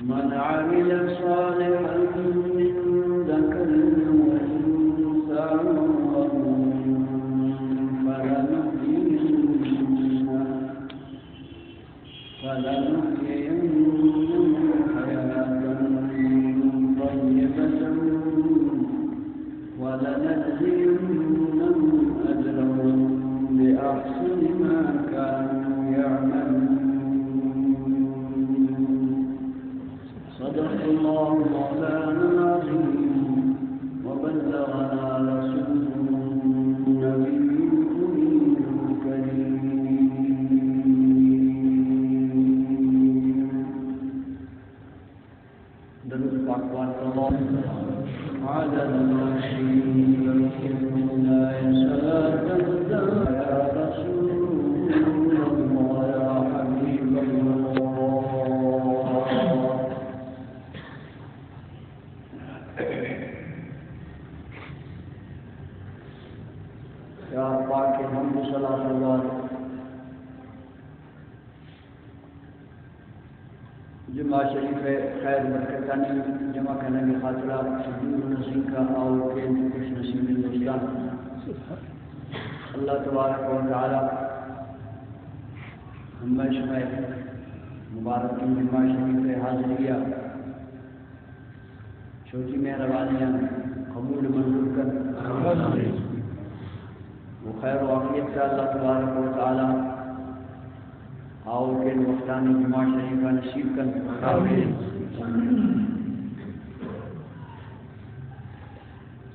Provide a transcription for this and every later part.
من عمل صالحا من ذكر وأنثى وهو مؤمن فلنحيينه حياة طيبة ولنجزينهم أجرهم بأحسن ما كانوا يعملون. صدق الله مولانا العظيم وبلغنا رسوله النبي الكريم. درود پاک الله على الرسول لا صلاة يا رسول الله يا حبيب الله. یا پاک حمد صلاۃ اللہ جمعہ شریف خیر برکتانی جمع کرنے کی خاطرہ حضور نصیب کا اور کے خوش نصیب دوستان اللہ تبارک و تعالی ہمیشہ مبارک کی جمعہ شریف حاضریہ چھوٹی مہربانیاں قبول منظور کر وہ خیر و عافیت سے اللہ تبارک و تعالی آؤ کے وقتانی جمعہ شریف کا نصیب کر.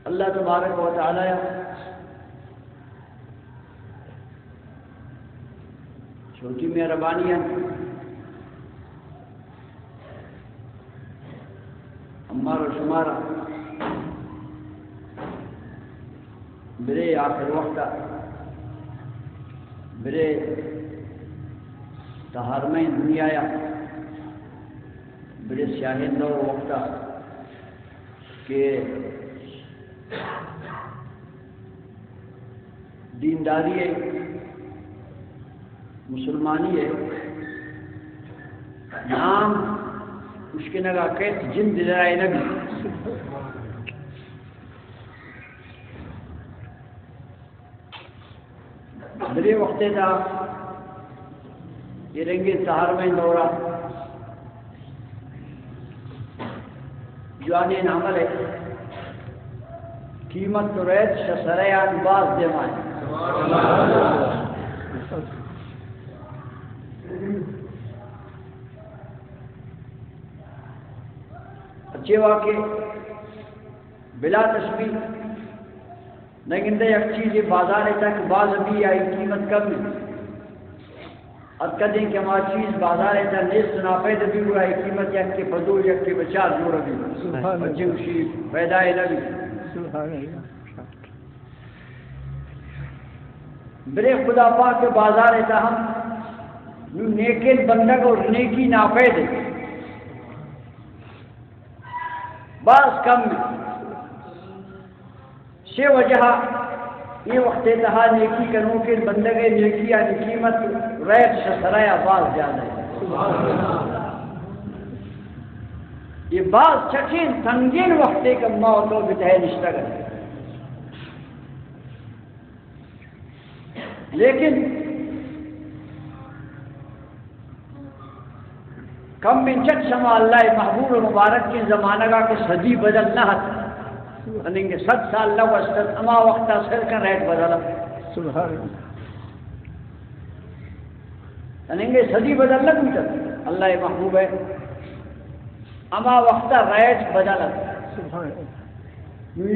اللہ تبارک و تعالی چھوٹی مہربانیاں ہمارا شمارا برے آخر وقت برے تہارمیں دنیا یا بڑے سیاہیں دور وقت کہ دینداری ہے مسلمانی ہے نام اس کے نگا کہت جن دلائے نبی بڑے وقت تھا یہ رنگی سہار میں دورہ جوانی نامل ہے قیمت تو ریت شسریان باز دیمائیں اچھے واقع بلا تشبیح لیکن دے ایک چیز بازار تک باز ابھی آئی قیمت کم نہیں اب کدیں کہ ہماری چیز بازار ہے نیس سنا پیدا بھی ہوا ہے قیمت یک کے فضول یک کے بچار نور بھی بچے اسی پیدا ہے نبی برے خدا پاک کے بازار ہے ہم نیکین بندگ اور نیکی ناپید ہے بعض کم سے وجہ یہ وقت تہا نیکی کروں کے بندگے نیکی آنی قیمت ریت شسرایا باز زیادہ ہے. یہ باز چکین سنگین وقت کا موتوں بتہ نشتہ کر لیکن کم من چک شما اللہ محبوب مبارک کی زمانہ کا کہ صدی بدل نہ ہتا انہیں 7 سال لگ وسط اما وقتا سر کر ریٹ بدلا سبحان انہیں صدی بدل لگ اللہ محبوب ہے اما وقتا ریٹ بدلا سبحان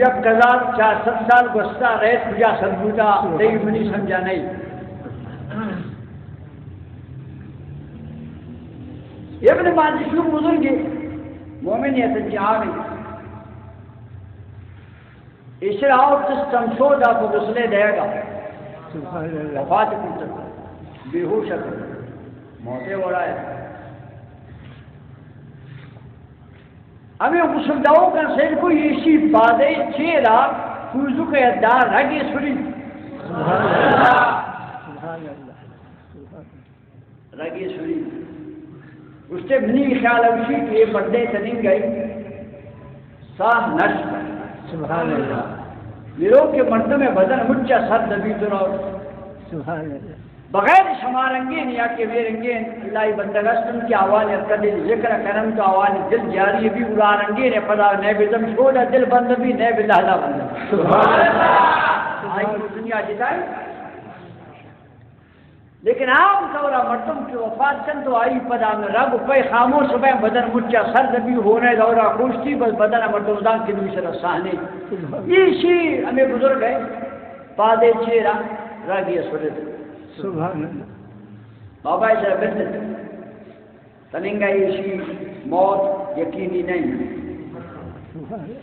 یک قضا 400 سال گستا ریٹ بجا سربوتا دئی منی سمجھا نہیں ابن ماجشو بزرگی مومنیت جہامی اسراؤ تستم شودا کو غسلے دے گا وفات کی بے ہوش موتے ہو رہا ہے ہمیں غسل داؤ کا سیر کو ایسی بادے چیرا کوزو کے دار رگے سری رگے سری اس سے منی خیال اوشی کہ یہ پردے تنین گئی ساہ نشت سبحان اللہ میرو کے مردوں میں بدن مچا سر دبی درور سبحان اللہ بغیر شمارنگین یا کہ ویرنگین اللہ بندگستن کی آواز ارکدل ذکر کرم تو آواز دل جاری بھی ارارنگین پدا نئے بزم چھوڑا دل بند بھی نئے بلہلا بند سبحان اللہ آئی دنیا جتائی لیکن عام طورہ مردم کی وفات کن تو آئی پدا میں رب پہ خاموش صبح بدن مچا سر دبی ہونے دورہ خوشتی بس بدن مردم دان کی دوسرا ساہنے یہ شیر ہمیں بزرگ ہے پادے چیرا راگی اسورت سبحان اللہ بابا ایسا بلد تننگا یہ شیر موت یقینی نہیں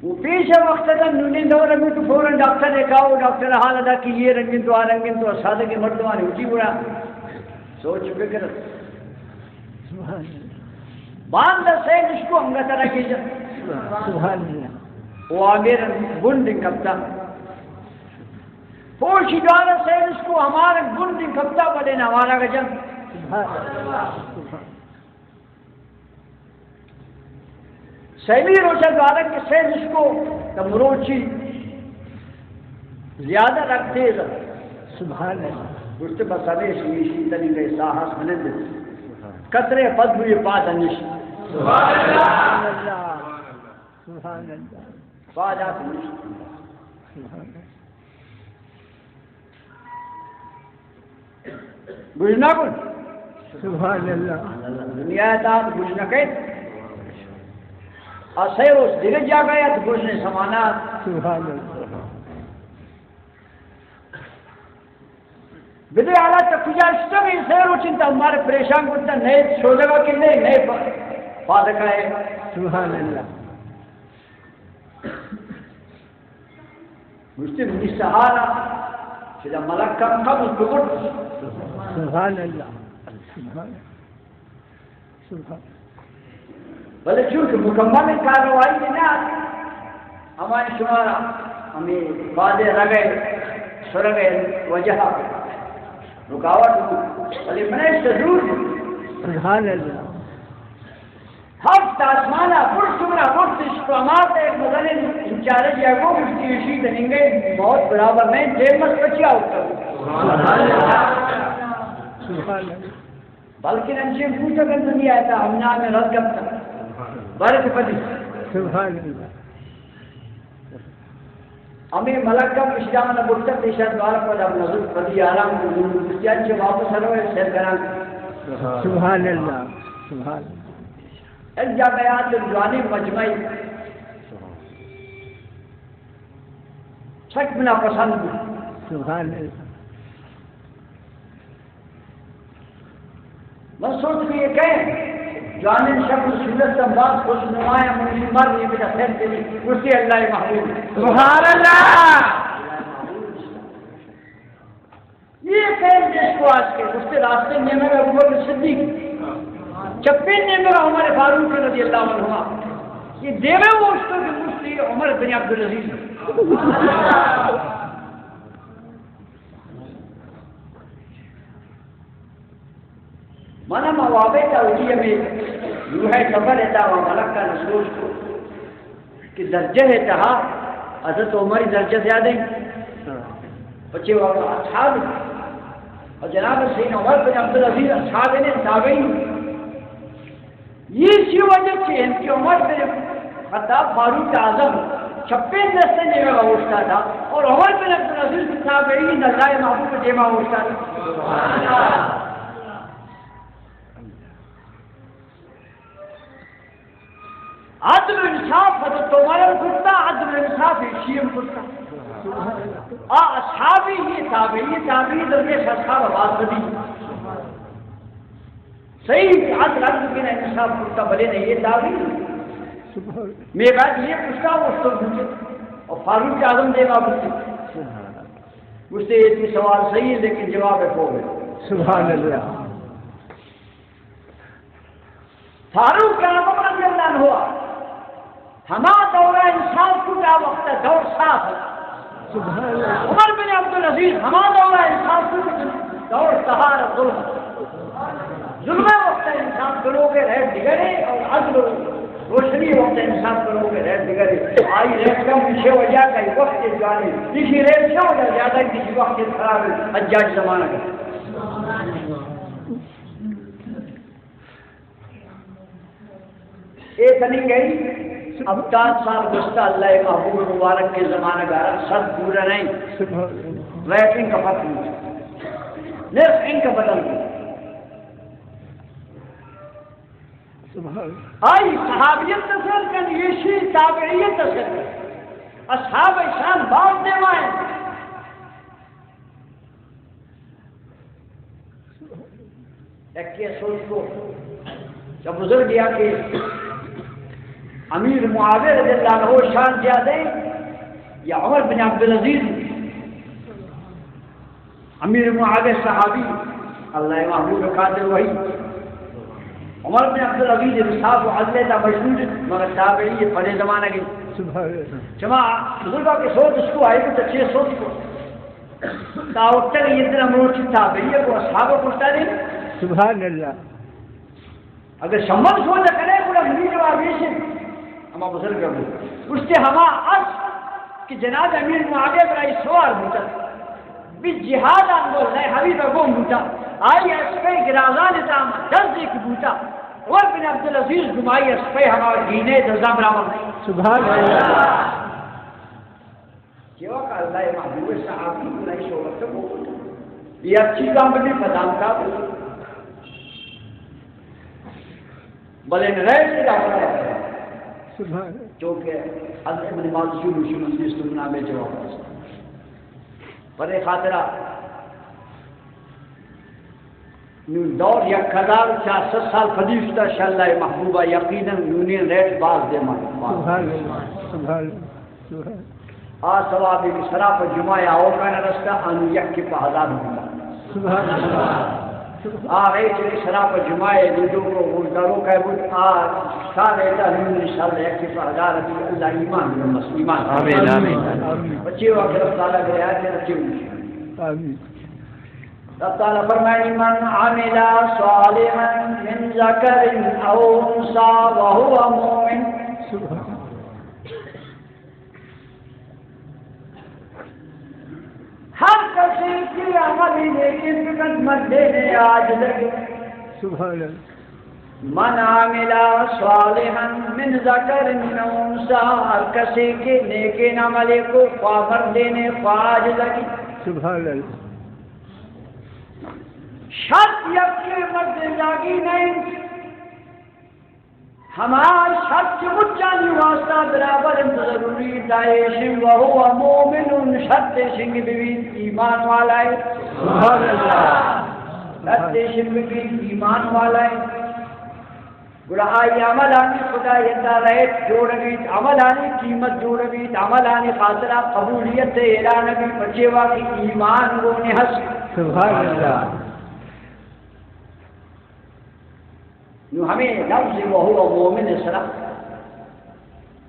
وہ پیش وقت تھا نونی دور میں تو فوراً ڈاکٹر دکھاؤ ڈاکٹر حال ادا کہ یہ رنگین تو آرنگین تو اسادہ کے مردمان اٹھی بڑا سوچ فکر باندھ سے اس کو ہنگا طرح کی جا سبحان اللہ وہ آگیر گنڈ کبتا پوشی دوارا سے اس کو ہمارا گنڈ کبتا بڑے نوارا کا جن سیمی روشن دوارا کے سے اس کو مروچی زیادہ رکھتے ہیں سبحان اللہ گشت بسابے شیشی تنی گئے ساہس ملند قطرے پد ہوئی پاد انش سبحان اللہ سبحان اللہ پاد آت انش بجنا کن سبحان اللہ دنیا تات بجنا کہت اسے اس دل جا گیا تو بجنے سمانات سبحان اللہ بدے حالات تک کجا اشتا بھی سیر چنتا ہمارے پریشان کرتا نئے شودگا کے نئے پادکا ہے سبحان اللہ مسلم نسہارا چیزا ملک کم کم اس بکر سبحان اللہ سبحان سبحان بلے چونکہ مکمل کارروائی میں نہ آتی ہماری شمارا ہمیں وعدے رگے سرگے وجہ رکاوٹ بلے میں ضرور سبحان اللہ ہفت آسمانہ پر شمرہ وقت اشترامات ایک مدن انچارج یا وہ مشتی اشی دنگے بہت برابر میں جیمت بچیا ہوتا سبحان اللہ بلکہ انچے پوچھا کر دنیا آتا ہم نے آنے رد کرتا بارک پتی سبحان اللہ ہمیں ملک کا اشتام نے بڑھتا تیشہ دوارا پر اب نظر پتی آرام کو مستیان سے واپس ہروے سیر کران سبحان اللہ سبحان اللہ ایک جا بیان جوانی مجمعی چھٹ بنا پسند سبحان اللہ میں سوچ کے یہ کہیں جوانی شکل سورت سے بات خوش نمایاں منشی مر یہ بیٹا خیر تیری اسی اللہ محبوب سبحان اللہ یہ کہیں جس کو آج کے اس کے راستے میں میرا ابو بکر صدیق چپین نے میرا عمر فاروق رضی اللہ عنہ یہ دیوے وہ اس کو کہ مجھتی عمر بن عبدالعزیز مانا موابع تعویہ میں روح قبر ہے وہ ملک کا نسوش کو کہ درجہ ہے تہا حضرت عمر درجہ زیادہ ہیں بچے وہ اصحاب اور جناب سیدنا عمر بن عبدالعزیز اصحاب نے تابعین یہ اسی وجہ سے ان کی عمر بن خطاب فاروق اعظم 56 دستے نے ہوتا تھا اور عمر بن عبدالعزیز تابعین اللہ محبوب جمع ہوتا تھا عدل انصاف حضرت عمر کرتا عدل انصاف شیم کرتا اصحابی یہ تابعی درجے سے اصحاب آواز بدی صحیح عدل عدل بنا انصاف کرتا بلے نہیں یہ تابعی میرے بعد یہ پوچھتا اس کو پوچھے اور فاروق اعظم دے گا پوچھے مجھ سے یہ سوال صحیح ہے لیکن جواب ہے کھو گئے سبحان اللہ فاروق اعظم رضی اللہ عنہ ہوا ہما دورہ انسان کو کیا وقت ہے دور صاف ہے عمر بن عبدالعزیز ہما دورہ انسان کو دور سہار ظلم وقت ہے انسان انصاف کرو گے ریٹ بگڑے اور عدل روشنی وقت انصاف کرو گے ریٹ بگڑے آئی ریٹ کم پیچھے ہو جائے کئی وقت کے جانے کسی ریٹ کیا ہو جائے زیادہ کسی وقت خراب ہے حجاج زمانہ کا ایک نہیں گئی اب 10 سال گزشتہ اللہ محبوب مبارک کے زمانہ کا سب پورا نہیں ریٹ ان کا فرق نہیں نرخ ان کا بدل گیا آئی صحابیت تصل کر یہ شی تابعیت تصل کر اصحاب شان باز دیوائیں ایک یہ سوچ کو جب بزرگ گیا کہ امیر معاویہ رضی اللہ عنہ شان زیادہ یا عمر بن عبدالعزیز امیر معاویہ صحابی اللہ محبوب قادر وہی عمر بن عبدالعزیز انصاف و عدل تا مشہور مگر تابعی پڑے زمانہ کی جمع بزرگوں کے سوچ اس کو آئے تو اچھے سوچ کو تاوتر یہ اتنا مروچی تابعی کو اصحاب کو پوچھتا نہیں سبحان اللہ اگر شمال سوچا کرے پورا ملی جواب یہ ہما بزرگ ہو اس کے ہما عرض کہ جناب امیر معاویہ برائی سوال ہوتا بھی جہاد آنگو لئے حبیب اگون ہوتا آئی اسپے گرازان اتام درد ایک بوتا اور بن عبدالعزیز گمائی اسپے ہما دینے دزام رامان سبحان اللہ یہ وقت اللہ محبوب صحابی بلائی شعبت کو یہ اچھی کام بھی پدام کا بلے نرائے سے داخلہ ہے جو کہ حضرت ابن ماضی مجلس سننا میں جواب پر خاطرہ دور 1400 سال فدیشتہ شاء محبوبہ یقیناً یونین ریٹ باز دے مان آ ثواب سراپ جمعہ آؤ کا رستہ ان یک کی پہدار ہوگا آئے چلے شراب جمعہ لوگوں کو گلداروں کا بود سارے تحریم انشاءاللہ یک کی پہدار رکھی اللہ ایمان میں مسلمان آمین آمین بچے وقت رب تعالیٰ کے آیات میں رکھے ہوئے آمین رب تعالیٰ فرمائے من عمل صالحا من ذکر او انثى وهو مؤمن سبحان ہر کسی کی عملی لیکن خدمت دینے آج لگے سبحان اللہ من عمل صالحا من ذکر او انثى ہر کسی کے نیکین عملی کو خواہر دینے خواج لگی سبحان اللہ شرط یک کے مرد جاگی نہیں ہمارا شرط مجھانی واسطہ برابر ضروری دائشن وہو مومن شرط شنگ بیوین ایمان والا ہے سبحان اللہ شرط شنگ بیوین ایمان والا ہے گوڑا آئی عمل آنی خدا یدہ رہت جوڑ گیت عمل آنی قیمت جوڑ گیت عمل آنی خاطرہ قبولیت اعلان بھی بچے واقعی ایمان وہ نحس سبحان اللہ نو ہمیں لفظ وہو مومن اسرا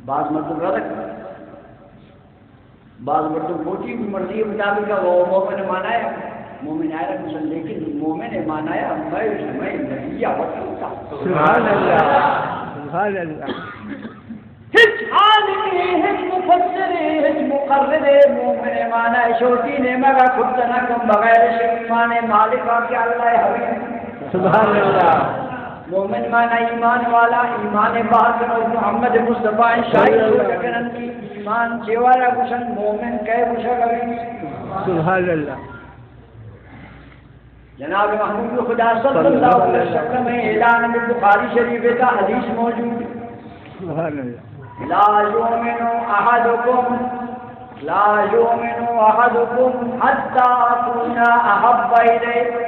بعض مردم رکھ بعض مردم پوچھی مرضی مطابق وہ مومن مانایا مومن آیا رکھ لیکن مومن مانایا میں نبیہ وقتا سبحان اللہ سبحان اللہ ہچ عالمی ہچ مفسر ہچ مقرر مومن مانایا شوٹی نے مگا خودنا کم بغیر شیمان مالک آکے اللہ حبیب سبحان اللہ مومن مانا ایمان والا ایمان باطن اور محمد مصطفیٰ شاہی سوچکنن کی ایمان چیوارا گوشن مومن کہے گوشا گوی سبحان اللہ جناب محمود خدا صلی اللہ علیہ وسلم میں اعلان میں بخاری شریف کا حدیث موجود سبحان اللہ لا یؤمن احدکم لا یؤمن احدکم حتی اکون احب الیہ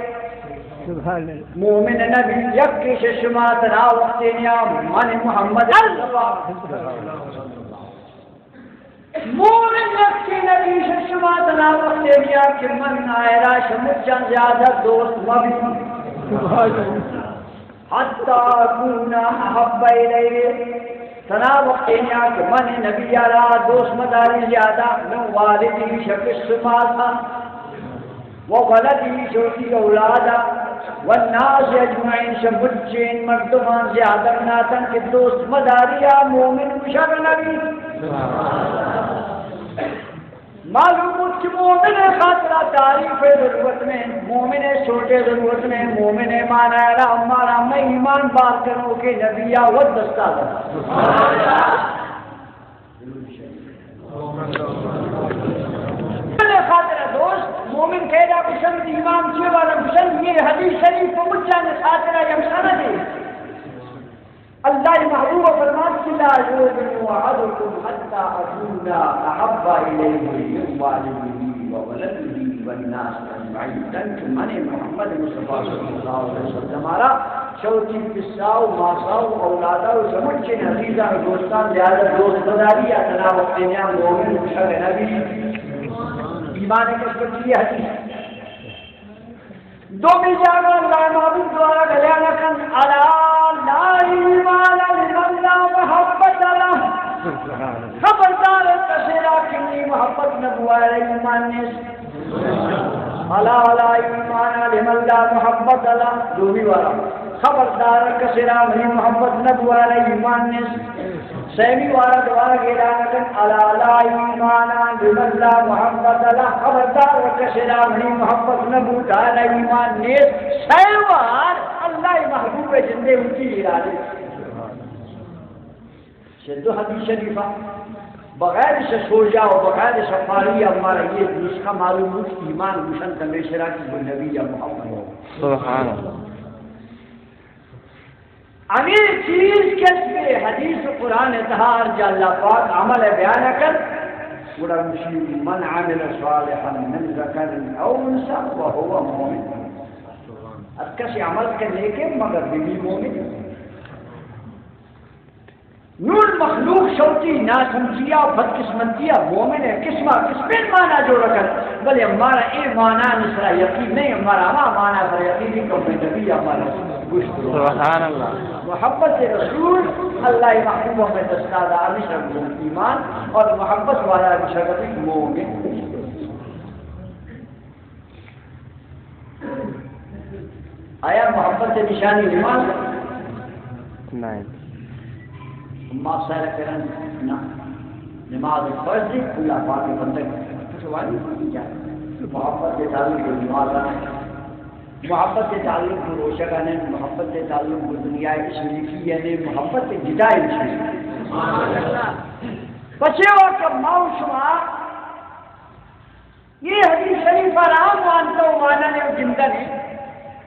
سبحان اللہ مومن نبی یک ششمات را وقتینیا من محمد مومن نبی ششمات را وقتینیا کہ من آئرہ شمچان زیادہ دوست مبی سبحان اللہ حتی کونہ احب الیہ تنا وقتینیا کہ من نبی را دوست مداری زیادہ من والدی شکش ماتا و ولدی شوتی اولادا والناس اجمعین شمچین مردمان سے آدم ناتن کے دوست مداریا مومن مشر نبی معلوم کہ مومن خاطرہ تعریف ضرورت میں مومن چھوٹے ضرورت میں مومن مانا ہے ہمارا میں ایمان بات کروں کہ نبیہ و دستہ خاطرہ دوست مومن کہہ پسند ایمان سے والا پسند یہ حدیث شریف کو مجھا نے خاطرہ یمسانہ دے اللہ محبوب فرمان کی لا یؤمن احدکم حتی اکون احب الیہ من والدہ وولدہ والناس اجمعین تنک من محمد مصطفیٰ صلی اللہ علیہ وسلم ہمارا چوتھی قصاؤ ماساؤ اولادہ سمجھے عزیزہ دوستان زیادہ دوست بداری یا تناوت دینا مومن مشر نبی ایمان کسبت کی حدیث دو بھی جاگا اللہ محبوب دوارا گلیانا کن علا لا ایمان لمن لا محبت اللہ خبردار کسیرا کنی محبت نبوائر ایمان نیس علا لا ایمان لمن لا محبت اللہ دو بھی وارا خبردار کسیرا منی محبت نبوائر ایمان نیس سیمی وارا دوارا گیرانا کن علا لا ایمان لمن لا محبت اللہ خبردار کسیرا منی محبت نبوائر ایمان نیس سیوار اللہ محبوب جندے ان کی ارادے شدو حدیث شریفہ بغیر سے چھوڑ جاؤ بغیر سفاری ہمارا یہ نسخہ معلوم ہو کہ ایمان گشن تمیشرہ کی وہ نبی یا محمد ہو سبحان اللہ امیر چیز کے حدیث قرآن اتحار جا اللہ پاک عمل بیان کر بڑا مشیر من عمل صالحا من ذکر او انسا وهو مومن اب کسی عمل کرنے کے مگر بھی مومن نور مخلوق شوتی ناسمجھیا بدقسمتیا مومن ہے قسمہ قسمین مانا جو رکھا بلے ہمارا اے مانا نسرا یقین نہیں ہمارا مانا پر یقینی کو میں نبی ہمارا گشت سبحان اللہ محبت رسول اللہ محبوب میں دستادہ نشرب ایمان اور محبت والا نشرب مومن آیا محبت سے نشانی ایمان نہیں ما سائر کرن نا نماز فرض اللہ پاک کے بندے سوال نہیں کیا محبت کے تعلق کو نماز محبت کے تعلق کو روشن ہے محبت کے تعلق کو دنیا کی شریفی ہے محبت کے جدائی سبحان اللہ بچے وقت ماؤ شما یہ حدیث شریف آرام مانتا ہوں مانا نے زندہ نے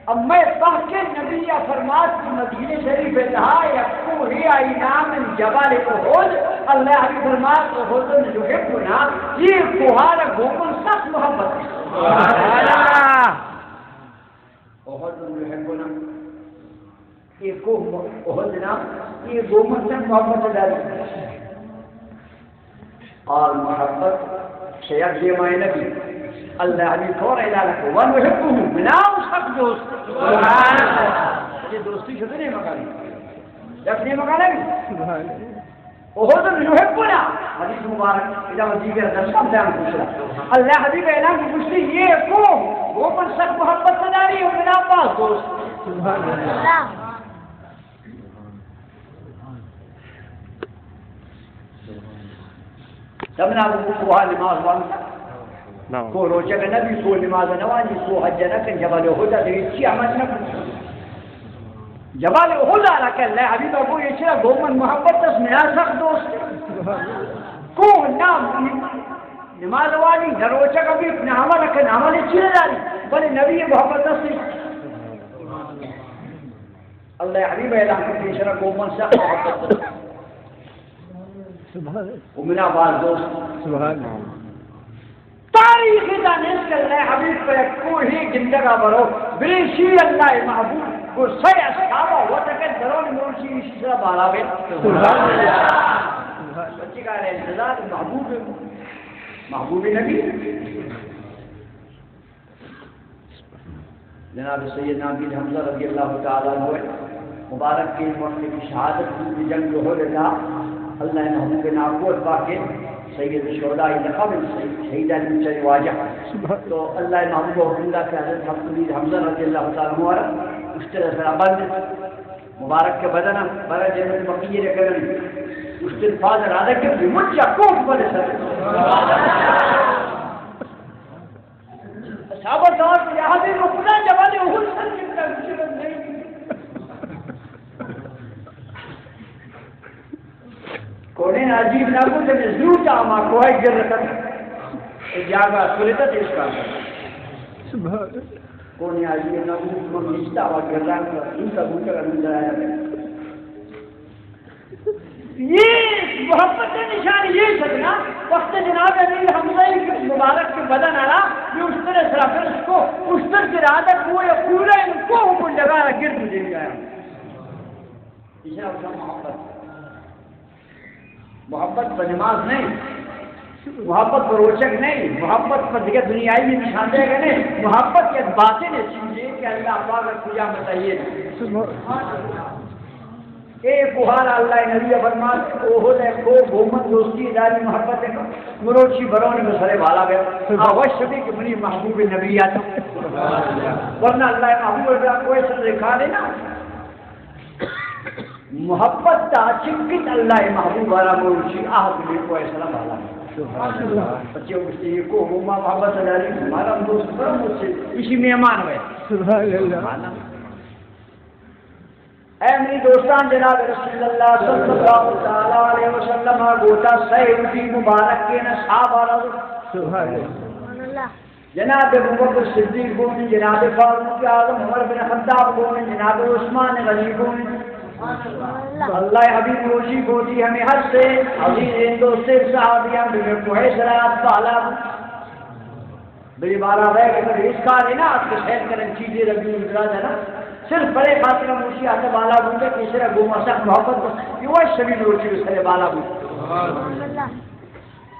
اب میں پڑھ کے نبی یا فرمات کی مدینہ شریف کہا یقو ہی اینام جبال احد اللہ علی فرمات احد جو ہے گنا یہ کوہار گومن سخت محبت ہے احد جو ہے گنا یہ کوہ احد نا یہ گومن سخت محبت ہے اور محبت شیخ دیمائے نبی اللہ علی فور اعلانہ ونحبہ منام سب دوست سبحان اللہ یہ دوستی شدہ نہیں مکانی یقنی مکانا بھی احد یحبنا حدیث مبارک اذا دیگر درسان بیان پوچھ رہا اللہ حبیب اعلان کی پوچھتی یہ کو وہ پر سخت محبت صداری ہو بنا پاس دوست سبحان اللہ تمنا وہ نماز وانتا کو روچہ کا نبی کو نماز نوانی کو حج نکن جبال احد دیکھی عمل نکن جبال احد آرہا کہ اللہ حبیب ابو یہ چرا گومن محبت تس میرا سخت دوست کو نام نماز وانی روچہ کا بھی اپنے عمل نکن عمل چیز داری بلے نبی محبت تس اللہ حبیب اعلان کرتے چرا گومن سخت محبت تس ومنا بعض دوست سبحان اللہ تاریخ دانش کر رہے حبیب پر کوئی زندگا برو بریشی اللہ محبوب کو سی اصحابہ ہوا تک درون مرشی اسی طرح بالا بے سبحان اللہ بچی کہا رہے انتظار محبوب نبی جناب سیدنا عبید حمزہ رضی اللہ تعالیٰ ہوئے مبارک کے وقت کی شہادت کی جنگ جو ہو رہا اللہ محبوب نابوت باقی سید الشہداء لقب شہید المجتمع واجہ. تو اللہ محبوب حکمدہ کے حضرت حمزہ رضی اللہ تعالیٰ عنہ اس طرح سے بند مبارک کے بدن برا جنت بقیر کرن اس دن فاضل ارادہ کے مجھا کوٹ بڑے سر صحابہ دور کے یہاں بھی رکنا جوانے اہل سر کی طرح نہیں کونے عجیب نہ کو جب ضرور چاہما کوئی گر رکھا جاگا سلیتا تیس کا کونے عجیب نہ کو ممنیشتا ہوا گر رہا ان کا بوٹر اندر آیا یہ محبت نشان یہ سکنا وقت جناب امیر حمزہ مبارک کے بدن آنا یہ اس طرح سرافر اس کو اس طرح کی رادت وہ یا پورا ان کو حکم جگہ گرد دے گیا اسے محبت محبت پر نماز نہیں محبت پر روچک نہیں محبت پر دیگر دنیائی میں نشان دے گا نہیں محبت کی باتیں نے چیزیں کہ اللہ پاک پوجا بتائیے ایک بہار اللہ نبی فرمان اوہد ہے کو بہمت دوستی اداری محبت ہے مروچی برون میں سرے بھالا گیا آواز شبی کہ منی محبوب نبیات ورنہ اللہ محبوب کوئی سر دکھا دینا محبت تا چمکت اللہ محبوب والا مروچی آہد بھی کوئی سلام بھالا بچے اگستے یہ کو ہما محبت اداری ہمارا دوست برم مجھ سے اسی مہمان ہوئے سبحان اللہ. اے میری دوستان جناب رسول اللہ صلی اللہ علیہ وسلم گوتا سیدی مبارک کے نصحاب آرہا سبحان اللہ. جناب ابوبکر صدیق بونے جناب فاروق اعظم عمر بن خطاب بونے جناب عثمان غنی بونے اللہ حبیب روشی بوتی ہمیں حد سے عزیز دوست صحابیاں بے کوئے سرات پالا بری بارہ رہ گئے اس کا لینا آپ کے شہد کرن چیزیں ربی اندراج ہے نا صرف بڑے خاطر موشی آتے بالا بونتے تیسرا گوما سخت محبت کو یہ وہ شبیل روشی اس طرح بالا بونتے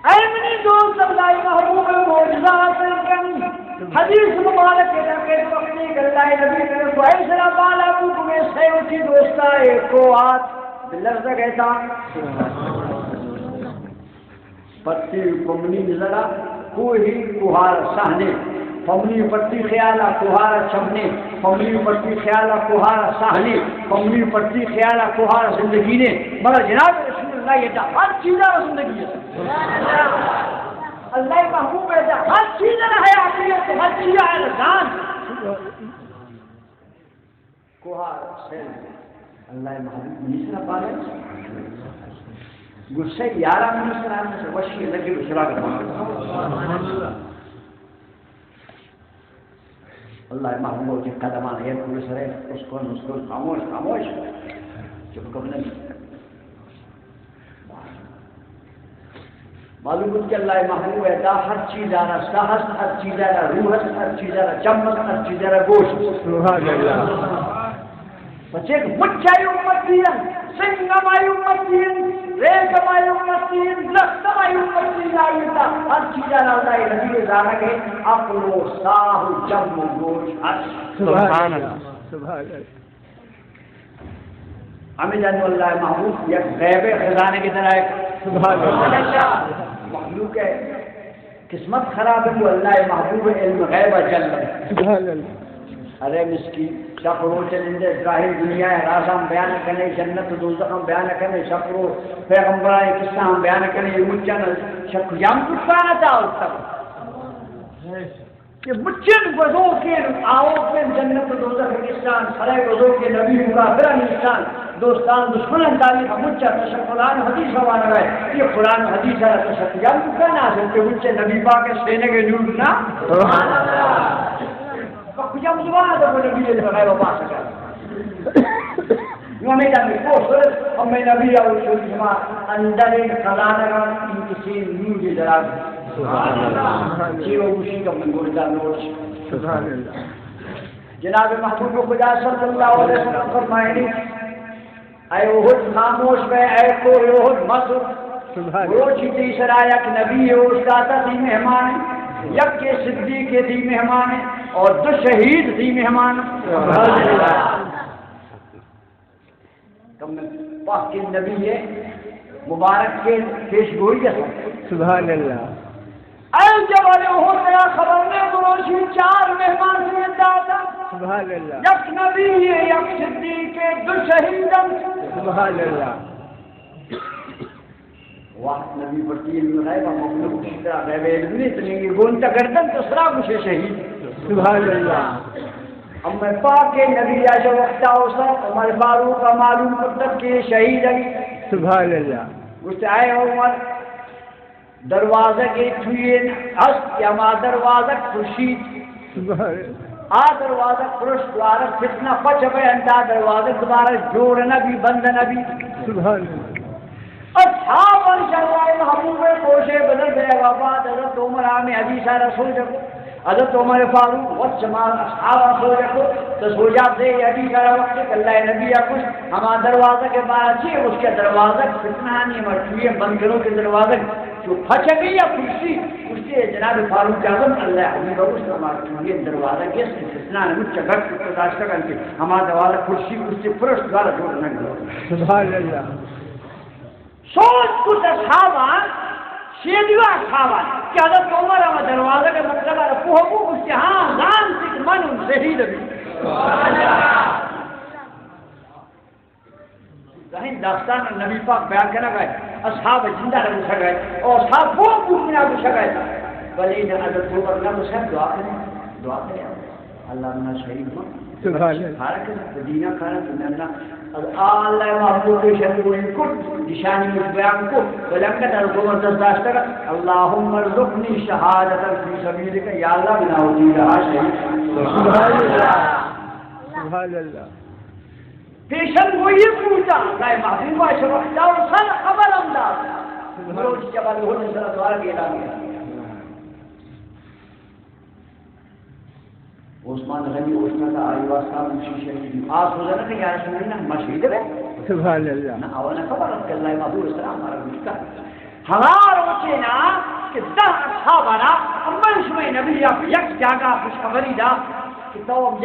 اے منی دوست اللہ محبوب موجزہ حاصل کرنی حدیث مبارک کے درکے وقتی اللہ نبی کرے کو ایسرا بالا بونت میں سیوٹی دوستا ایک کو آت بلرزہ کہتا پتی کمنی نظرہ کوئی کوہار سہنے پمنی پٹی خیالہ کوہارا چمنے پمنی پٹی خیالہ کوہارا سہنے پمنی پٹی خیالہ کوہارا زندگی نے مگر جناب رسول اللہ یہ تھا ہر چیزہ زندگی ہے اللہ محبوب ہے ہر چیزہ ہے عقلیت ہر چیزہ ہے رضان کوہار سیل اللہ محبوب نیسنا پارے گسے یارہ نیسنا آنے سے وشی لگی بشرا کرنا اللہ محبوب کے قدمان ہے پورے سرے اس کو خاموش خاموش چپ کب نہیں معلوم ہے کہ اللہ محبوب ہے دا ہر چیز آرہ سہست ہر چیز آرہ روحت ہر چیز آرہ چمت ہر چیز آرہ گوشت سبحان اللہ. بچے مچھائی امتین سنگمائی امتین ریگمائی امتین لختمائی امتین آئیتا ہر چیز اللہ نبی زانہ کے اقل و ساہ جم و گوش سبحان اللہ. سبحان اللہ. ہمیں جانو اللہ محبوب یک غیب خزانے کی طرح ہے سبحان اللہ. مخلوق ہے قسمت خراب ہے تو اللہ محبوب علم غیب جل سبحان اللہ. ارے مسکین شکرو چلندے ظاہر دنیا ہے رازم بیان کرنے جنت دوزخ ہم بیان کرنے شکرو پیغمبرائے قصہ ہم بیان کرنے یہ مچن شکر جام کچھ پانا تھا اس تک کہ مچن وضو کے آؤ پہ جنت دوزخ قصہ سرائے وضو کے نبی مقابرہ نشان دوستان دشمنان تاریخ مچن تشکران حدیث ہوانا گئے یہ قرآن حدیث ہے تشکر جام کچھ پانا ہے کہ مچن نبی پاک سینے کے نور نا کیا مزوانہ تو نبی نے غیر وبا سکا یوں ہمیں جانتے کوشش ہمیں نبی اور شما اندر خزانہ کا ان کسی نور کی جراب سبحان اللہ. چیو خوشی کا منگوردہ نوش سبحان اللہ. جناب محبوب خدا صلی اللہ علیہ وسلم فرمائے اے احد خاموش میں اے کوئی احد مصر سبحان وہ چیتی سرایا کہ نبی استاذہ دی مہمان ہے یک کے صدیق کے دی مہمان ہے اور دو شہید دی مہمان پاک کے نبی ہے مبارک کے پیش گوئی کا سبحان اللہ اے جبل احد یا خبر نے بروشی 4 مہمان سے دادا سبحان اللہ یک نبی یک صدیق دو شہیدم سبحان اللہ واحد نبی پڑتی علم غیبہ مخلوق کسی طرح غیب علم نہیں اتنی گونتا گردن تسرا مجھے شہید سبحان اللہ عمر پاک کے نبی آج وقتا ہوسا عمر فاروق کا معلوم کرتب کہ شہید ہے سبحان اللہ اس سے آئے عمر دروازہ کے چھوئین ہست یا ما دروازہ خورشید سبحان آ دروازہ خورش دوارہ فتنہ پچ بے انتا دروازہ دوبارہ جوڑ نبی بند نبی سبحان اللہ اصحاب انشاءاللہ محبوب کوشے بدل دے گا بعد حضرت عمر آمی حدیثہ رسول جب حضرت عمر فاروق وقت جمال اصحاب رسول جب تو سوجاب دے یہ حدیثہ وقت کہ اللہ نبی کچھ ہما دروازہ کے بارے چیئے اس کے دروازہ فتنہ نہیں مرچوئے بند کروں کے دروازہ جو پھچ گئی یا کرسی اس سے جناب فاروق اعظم اللہ حبیب اس کا مرچوئے دروازہ کے فتنہ نے مجھ چگٹ کو داشتہ کرنے ہما دروازہ کرسی اس سے پرش دوارہ جوڑنا گیا سبحان اللہ سوچ کچھ اصحابان شیدیو اصحابان کہ حضرت عمر اما دروازہ کا مطلب ہے پوہبو اس سے ہاں زان سکھ من ان شہید بھی کہیں داستان نبی پاک بیان کرنا گئے اصحاب زندہ رہو سکے اور اصحاب پوہبو کنا کو سکے بلی نے حضرت عمر نہ مسلم دعا کریں اللہ منا شہید ہوں سبحان اللہ حرکت مدینہ کارت انہا اللہ محبوب شہدون کت نشانی اس بیان کو ولنکت القومت داشتگا اللہم ارزقنی شہادتا فی سبیلک یا اللہ بنا ہوتی رہا شہید سبحان اللہ سبحان اللہ پیشن وہ یہ پوچھا اللہ محبوب شبکتا اور سر خبر انداز مروج جبال ہونے سر دوار کے اعلان کیا عثمان غنی عثمان کا آئیوا صاحب مشیشہ کی آس ہو جانا کہ یا رسول اللہ مشہید ہے سبحان اللہ نا اولا خبرت کہ اللہ محبوب السلام ہمارا مشکا ہمار ہوچے نا کہ 10 اصحابانا امن شمع نبی آپ یک جاگا خوشخبری دا کہ توم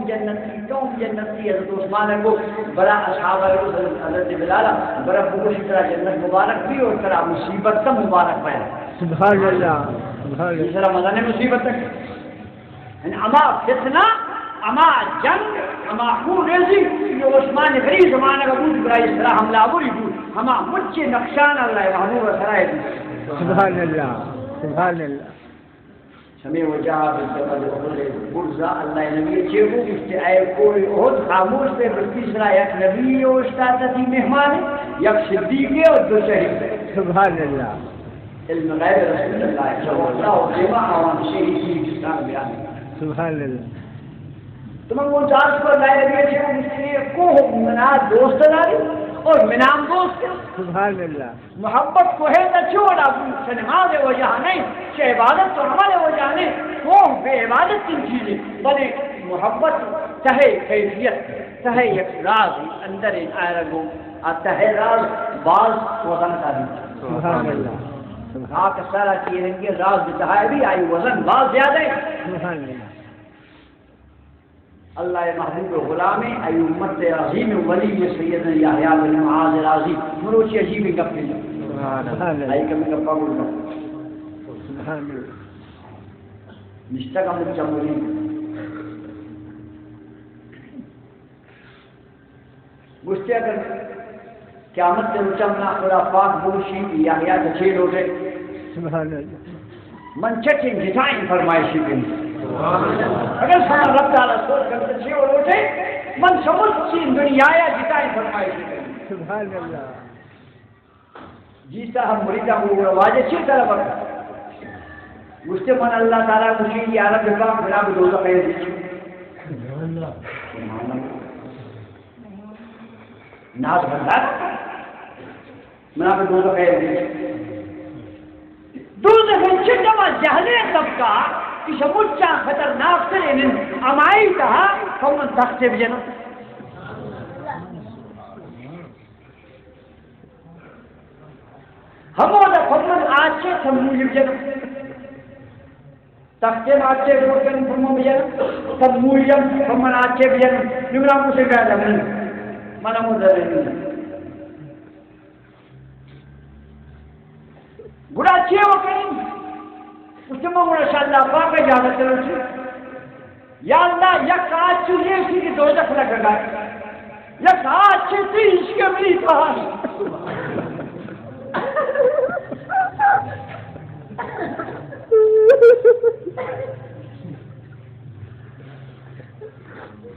جنتی حضرت عثمان کو بڑا اصحاب ہے حضرت بلالا بڑا بگوشی طرح جنت مبارک بھی اور طرح مصیبت کا مبارک پہنا سبحان اللہ سبحان اللہ تیسرا مزہ نے مصیبت تک اما فتنہ اما جنگ اما خون ریزی یہ عثمان غریب زمانہ کا بود برای اسرا حملہ آوری بود اما مجھے نقشان اللہ محبوب سرائے دی سبحان اللہ سبحان اللہ سمیع وجہ بالجبل احد برزا اللہ نبی چیبو مجھتے آئے کوئی احد خاموش پہ بلکی سرا یک نبی اوشتاتا تھی مہمان یک صدیقی اور دو شہید سبحان اللہ علم غیب رسول اللہ صلی اللہ علیہ وسلم شہید کی جسان بیان سبحان اللہ تمہیں وہ جانچ پر لائے لگے چھے اس لیے کو منا دوست داری اور منام دوست سبحان اللہ محبت کو ہے تا چھوڑا سنماز وجہ نہیں کہ عبادت تو ہمارے وجہ نہیں وہ بے عبادت کی چیزیں بلے محبت تہے کیفیت تہے یک راز اندر آئرگو تہے راز باز وزن کا بھی سبحان اللہ آپ سارا کیے رہیں گے راز بتہائے بھی آئی وزن باز زیادہ ہے سبحان اللہ اللہ محبوب غلام ای امت عظیم ولی سیدنا یحییٰ بن معاذ العظیم مروچی عجیبی گپ کے سبحان اللہ آئی کمی گپا گل گپ سبحان اللہ نشتہ کا مجھا ملی گوشتے اگر قیامت سے رچمنا خدا پاک بوشی یحییٰ تچھے لوٹے سبحان اللہ من چچیں جتائیں فرمائشی بن اگر سنا رب تعالیٰ سوچ کر تچھے لوٹے من سمجھ چین دنیا یا جتائیں فرمائشی بن سبحان اللہ جیسا ہم مریدہ کو واجہ چی طرح بکر گوشتے من اللہ تعالیٰ مشید یا رب پاک بنا بدوزہ قید دیچو ناز بندار منا بدوزہ قید دیچو دوزہ چکمہ جہلے طبقہ کسی مجھا خطرناک سرینن امائی تہا کمن تختے بجنو ہمودا کمن آچے سمولی بجنو تختے آچے بورکن فرمو بجنو سمولیم کمن آچے بجنو نمرا موسے گیا جمن منا مدرین گڑا چیئے وہ کریں اس میں گڑا شاءاللہ پاک اجازت کرو یا اللہ یک آج چیزیں اسی کی دوزخ لگا گا یک آج چیزیں اس کے ملی کہا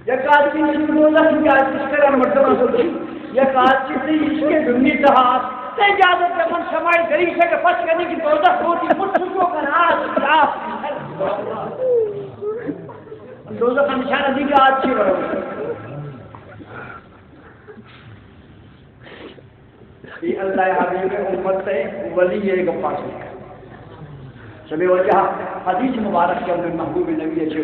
یک آج چیزیں دوزخ کی آج اس کے مرتبہ سوچی یک آج چیزیں اس کے دنی کہا تے اجازت ہے من سمائی کری سے پس کرنے کی دوزخ ہوتی پھر کو کر آج دوزخ کا نشانہ دی کہ آج چی برو یہ اللہ حبیب امت ہے ولی یہ گپا سے سبھی وجہ حدیث مبارک کے اندر محبوب نبی اچھے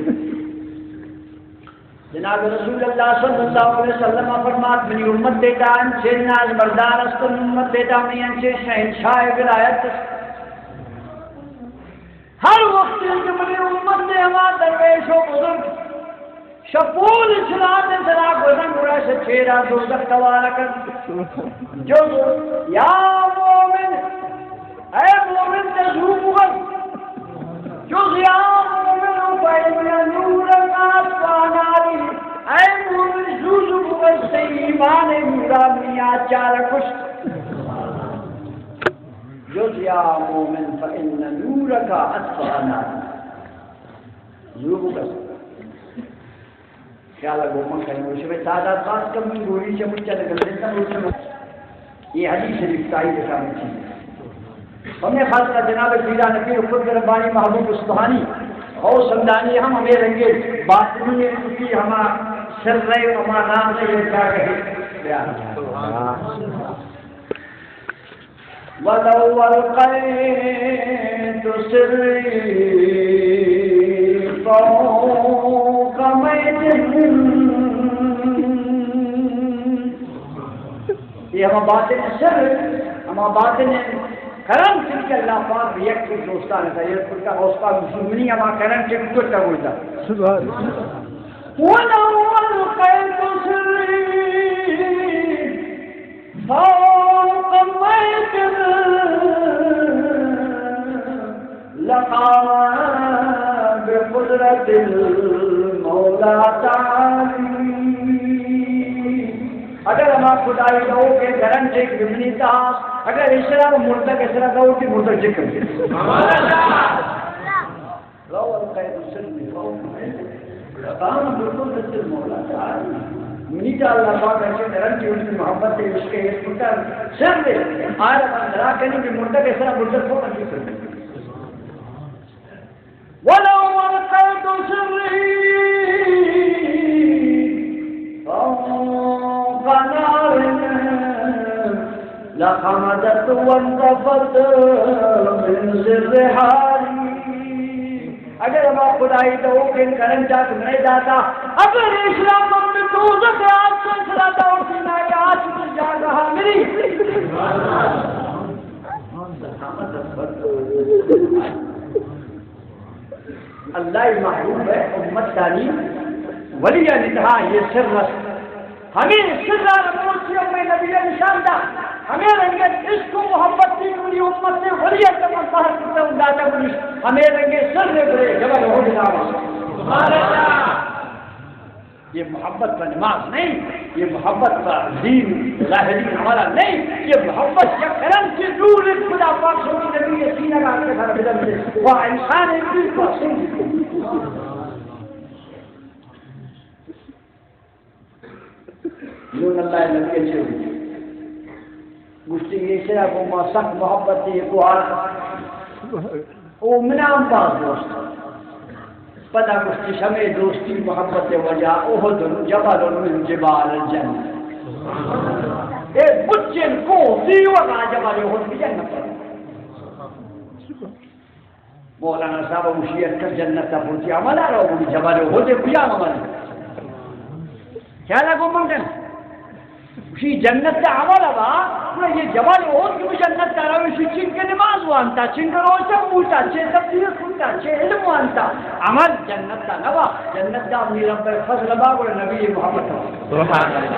جناب رسول اللہ صلی اللہ علیہ وسلم فرمات منی امت دیتا انچے ناز مردان استن امت دیتا منی انچے شہنشاہ ولایت ہر وقت کہ منی امت نے ہمارا درویش و بزرگ شپول اسلام نے ذرا گزن گڑا سے چھیرا دوزخ توارا کر جو یا مومن اے مومن تجھو مغل جو یا مومن فائن نور کات پاناری اے مومن جوزو مغل سے ایمان نورا میاں چار کشت جو یا مومن فائن نور کات پاناری جو مغل خیال ہے گومن کریں گے اسے تعداد خاص کم کی گوری سے مجھے نکل دیتا ہے یہ حدیث شریف تائی دکھا میں چیز ہم نے خاص کر جناب پیرا نبی خود ربانی محبوب اسفہانی اور سمدانی ہم ہمیں رنگے باطنی کی ہما سر رہے ہما نام سے یہ کیا کہے بیان وَلَوْ وَالْقَيْتُ سِرِّي فوق میت یہ ہم باطن سر ہم باطن کرم سے اللہ پاک یک کے دوستان ہے یہ خود کا حوصلہ مسلمانی ہم کرم سے کچھ کا بولتا سبحان اللہ ولو القيت سري فوق میت لقام بقدرت المولا تعالی اگر ہم خدای دو کے گرم چیک بمنی تاس اگر اسرا مرتق اسرا دو کی مرتق چیک کرتے سبحان اللہ لو القید السلم لقام بقدرت المولا تعالی منی تا اللہ پاک ایسے گرم چیک اس کی محبت ہے اس کے اس پتر سر دے آئے اندرا کرنے کی مرتق اسرا مرتق کو چیک کرتے ولو القيت سري فوق نار لخمدت وانتفت من سر حالي اگر ہم خدائی تو کہ کرم جات نہیں جاتا اگر اسلام میں دوزخ آج سے چلاتا اور سنا کہ آج سے جا رہا میری اللہ محبوب ہے امت تعلیم ولی نتہا یہ سر رس ہمیں سر رموسیوں میں نبی نشان دا ہمیں رنگے عشق و محبت کی پوری امت نے ولی تمام باہر کرتا ہوں داتا بنی ہمیں رنگے سر نے برے جبل ہو جناب سبحان اللہ یہ محبت کا نماز نہیں یہ محبت کا دین ظاہری ہمارا نہیں یہ محبت یا کرم سے دور خدا پاک صلی نبی سینہ کا کے گھر بدل سے وہ انسان ایک دل کو نون اللہ نبی سے گشتی یہ سے ابو ما سخت محبت ہے کو او منام باز دوست پتہ گشتی شمع دوستی محبت وجہ احد جبل من جبال الجنہ اے بچن کو دیوہ کا جبل احد بھی جنت مولانا صاحب مشیت کر جنت تا پہنچی عملہ رہو جبل احد بھی عمل کیا لگو ممکن اسی جنت کا عمل ابا یہ جبل احد کی جنت کا رہو اسی چن کے نماز وانتا چن کے روز سے موٹا چھے تبدیل کھنتا چھے علم وانتا عمل جنت کا نوا جنت کا اپنی رب فضل باب اور نبی محمد سبحان اللہ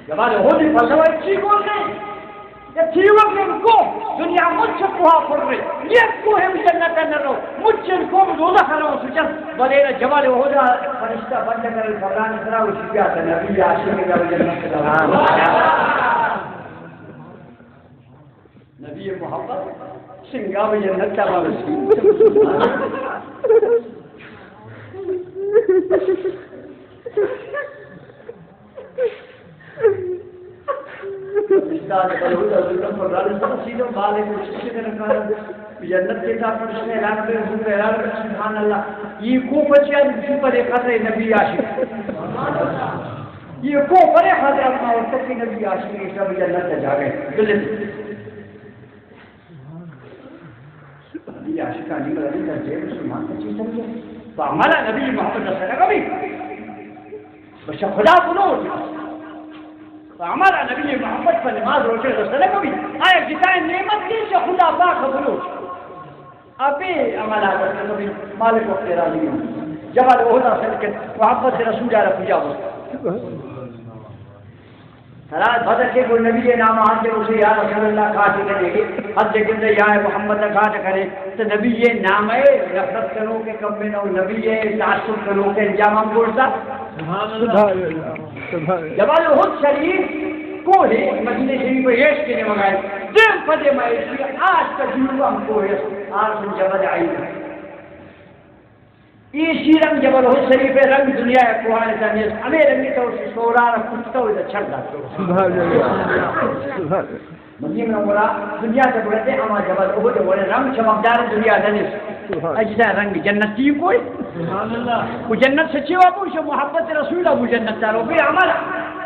جبل احد فضل اچھی کون ہے اچھی وقت ان کو دنیا مجھ سے کوہا پڑ رہے یہ کوہ جنت نہ رہو مجھ سے ان کو روزہ کرو سچن بلے جبل ہدا فرشتہ بند کر فرمان کرا اس کیا تھا نبی عاشق کا جنت کا نبی محمد سنگا میں جنت کا والی جنت کے ساتھ اعلان کر سبحان اللہ یہ کو بچیا پر خطرے نبی عاشق یہ کو بڑے خطرہ اور تک نبی عاشق سب جنت سے جا گئے نبی عاشقانی کا نبی درجے مسلمان کا چیز سمجھے تو ہمارا نبی محمد صلی اللہ علیہ وسلم بس خدا بنو تو ہمارا نبی محمد پر نماز روچے رسول کبھی آیا جتائے نعمت کی سے خدا پاک بنو ابھی عمل آتا ہے کبھی مالک وقت راضی جب آج وہ ہوتا ہے کہ محبت سے رسول جا رہا پوجا ہو سراج بدر کے کوئی نبی نام آتے اسے یا رسول اللہ کھاٹ کرے گی حد جگہ یا محمد کھاٹ کرے تو نبی یہ نام ہے نفرت کرو کہ کم میں نو نبی یہ تعصب کرو کہ انجام ہم بولتا جب آج خود شریف کو ہے مدینہ شریف کو عیش کے لیے منگائے دل پدے میں آج کا جنوب ہم کو ہے آج ہم جبل آئی اسی رنگ جبل ہو شریف رنگ دنیا ہے قرآن تنیس ہمیں رنگی تو سورا کچھ تو چھڑ جاتا مدینہ منورہ دنیا سے بڑھتے ہمارا جبل ہو جو بڑے رنگ چمکدار دنیا تنیس اجزا رنگ جنتی کوئی وہ جنت سچی ہوا جو محبت رسول ابو جنت دارو پھر ہمارا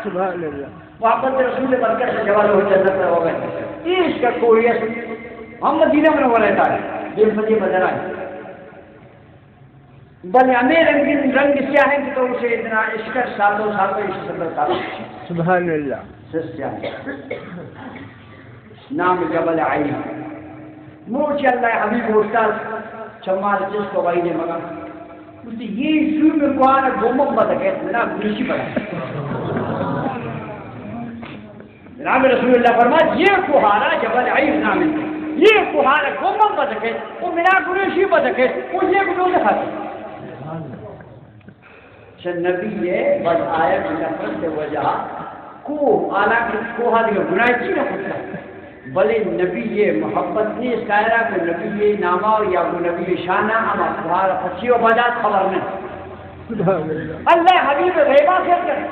محبت رسول برکت سے جبل ہو جنت ہو گئے اس کا کوئی ہم مدینہ منورہ رہتا ہے دل مدینہ بدر آئے بل ہمیں رنگ سیاہ ہے تو اسے اتنا عشق ساتوں عشق سبرتا سبحان اللہ سیاہ نام جبل عین موچ اللہ حبیب استاد چمال جس کو بھائی نے مگا اس یہ شروع میں قرآن گومم بتا کہتے نا گلشی بتا جناب رسول اللہ فرمایا یہ کوہارا جبل عین نام یہ کوہارا گومم بتا کہتے وہ میرا گلشی بتا کہتے وہ یہ گلو دکھاتے نبی یہ بس آیت نفرت سے وجہ کو اعلیٰ کوہا دیگا گناہ کی نہ پوچھا بلے نبی یہ محبت نے اس قائرہ کو نبی یہ نامہ یا وہ نبی شانہ اما کوہارا پچھی و بجات خبر میں اللہ حبیب غیبہ سے کر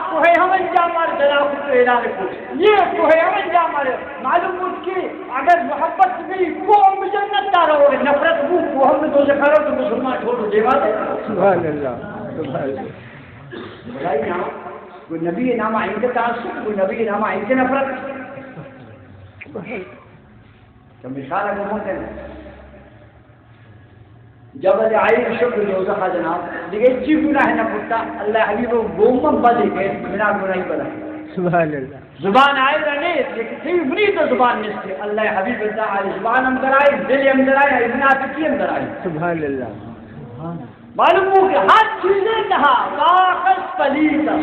کوہے ہم انجامار جلا خود اعلان کچھ یہ کوہے ہم انجامار معلوم مجھ کی اگر محبت بھی قوم جنت دارا ہو نفرت وہ کوہم میں دوزے کھارو تو مسلمان چھوڑو دیوا دے سبحان اللہ بھائی نام کوئی نبی نامہ ان کے تعصب کوئی نبی نامہ ان کے نفرت تو مثال اگر ہوتے ہیں جبل عین شکر دوزخہ جناب دیکھے اچھی گناہ نہ پڑتا اللہ حبیب و گومم بدے کہ بنا گناہی بدا سبحان اللہ زبان آئے رہنے لیکن تھی منی تو زبان نستے اللہ حبیب اللہ آئے زبان اندر آئے دل اندر آئے ابناتکی اندر آئے سبحان اللہ معلوم ہو کہ ہر چیزیں کہا واقعت پلیتا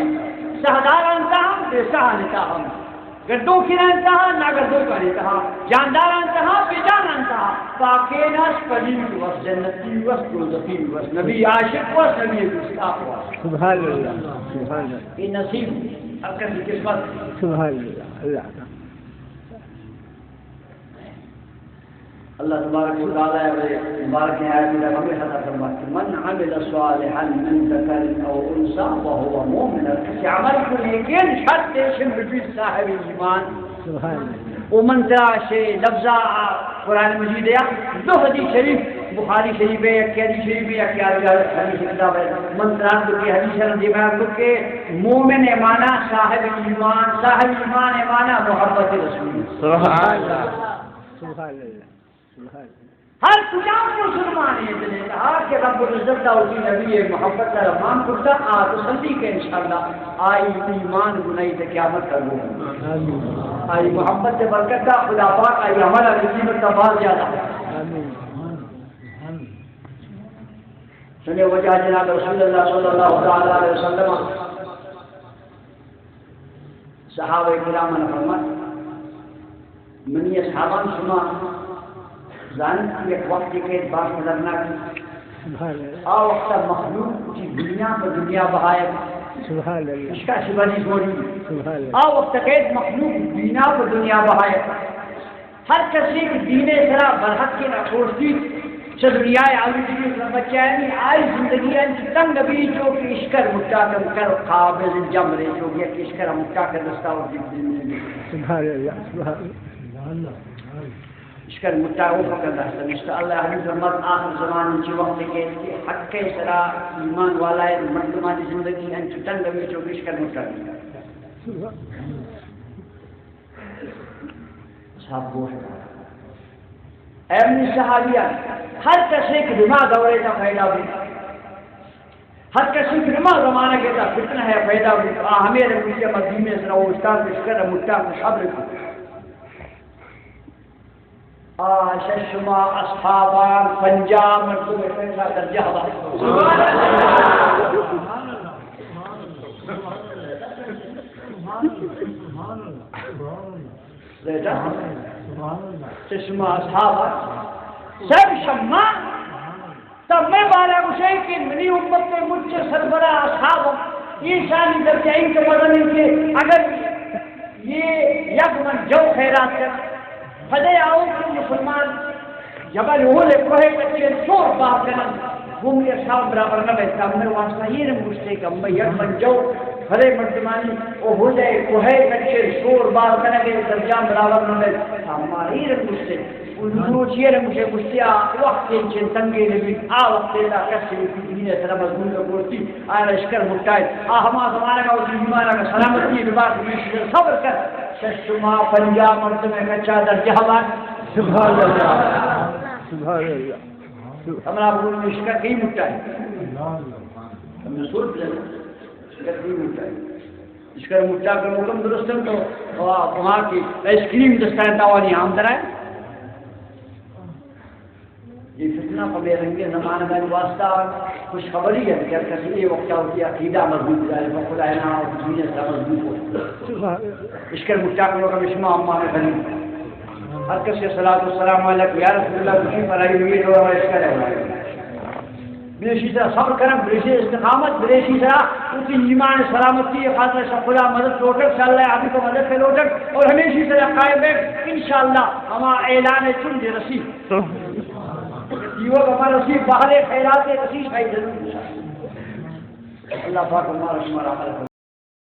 سہدار انتہا بے سہانتا ہم گردوں کی انتہا نہ گردوں کا انتہا جاندار انتہا بے جان انتہا پاکیناش پلیت وس جنتی وس دوزخی وس نبی عاشق وس نبی گستاخ وس سبحان اللہ سبحان اللہ یہ نصیب اب کسی قسمت سبحان اللہ اللہ تبارک و تعالی مبارک آیت میں ہمیں عطا فرماتا ہے من عمل صالحا من ذکر او انثى وهو مؤمن کہ عمل کو لیکن شرط ہے کہ صاحب ایمان سبحان اللہ ومن تراشے لفظہ قرآن مجید ہے دو حدیث شریف بخاری شریف ہے یا حدیث شریف ہے یا حدیث کتاب ہے من تراشے کی حدیث ہے بیان کہ مومن ایمانہ صاحب ایمان ایمانہ محبت رسول سبحان اللہ سبحان اللہ ہر کجا مسلمان ہے دلے کہا کہ رب العزت داؤدی نبی محبت کا رحمان کرتا تو سندی کے انشاءاللہ آئی ایمان گناہی سے قیامت کر لوں آئی محبت سے برکت کا خدا پاک آئی ہمارا قیمت کا بہت زیادہ سنے وجہ جناب رسول اللہ صلی اللہ علیہ وسلم صحابہ کرام نے فرمایا منی اصحابان شما زانت یک وقتی که باز نظر نکنی سبحان اللہ آ وقت مخلوق کی دنیا پر دنیا بہائے سبحان اللہ اس کا شبانی زوری سبحان اللہ آ وقت قید مخلوق دنیا پر دنیا بہائے ہر کسی کی دین سرا برحق کی نخوشتی چھ دنیا عالمی بچانی آئی زندگی انچ تنگ بھی جو کہ اشکر متاکم کر قابل جمرے جو کہ اشکر متاکم دستاور زندگی سبحان اللہ سبحان اللہ اشکر متاکم فکر دستا مشتا اللہ حضر مرد آخر زمان چی وقت کے حق کے سرا ایمان والا ہے مردمانی زندگی انچ تنگ بھی جو کہ اشکر متاکم صاحب گوشت اپنی صحابیان ہر کسی کی دماغ دورے کا فائدہ ہوئی ہر کسی کی دماغ زمانہ کے تا فتنہ ہے فائدہ ہوئی ہمیں رکھوچے مدینے سے رہو استاد اشکر مٹا کو صبر کو شما اصحابان پنجاب مرتب پیسہ درجہ چشمہ اصحاب سب شما تب میں بارا کچھ کہ منی امت کے مجھ سے سربراہ اصحاب یہ شانی درجہ ان کے مدنی کے اگر یہ یک من جو خیرات کر فدے آؤں کہ مسلمان جبل اولے کوہے بچے شور بات کرنا گھوم کے اصحاب برابر نہ بیٹھتا میرے واسطہ یہ نہیں پوچھتے کہ میں یک من جو ہرے مردمانی او ہو جائے کوہے بچے شور بات کرنا کہ درجہ برابر نہ بیٹھتا ہماری رنگ پوچھتے انہوں چیئے رنگ مجھے پوچھتیا وقت انچن تنگے نبی وقت ایسا کسی بھی دینی طرح مضمون کا پوچھتی آئے اشکر مٹائے ہما زمانہ کا اسی ایمانہ کا سلامتی بباق میشتر صبر کر شما پنجاب مرتبہ کچھا درجہ بات سبحان اللہ سبحان اللہ ہمارا بول میں اشکر کہیں مٹائے ہم نے سوچ لیا اشکر کہیں مٹائے اشکر مٹا کر مکم درستم تو وہاں کی ایس کریم دستان تاوانی آمدر ہے یہ فتنہ پبے رنگے زمانہ میں واسطہ خوش خبری ہے کہ کسی یہ وقت ہوتی ہے عقیدہ مضبوط جائے خدا ہے نا اور دین سے مضبوط ہو اشکر مٹا کر لوگ بشما اماں میں بنی ہر کسی صلاۃ والسلام علیکم یا رسول اللہ خوشی پرائی ہوئی اور اشکر ہے بریشی طرح صبر کرم بریشی استقامت بریشی طرح اسی ایمان سلامتی خاطر سے خدا مدد لوٹک صلی اللہ علیہ کو مدد سے لوٹک اور ہمیشہ طرح قائم ہے انشاءاللہ ہمارا اعلان چن دے رسید دیوہ کا رسید باہر خیرات رسید بھائی ضرور اللہ پاک ہمارا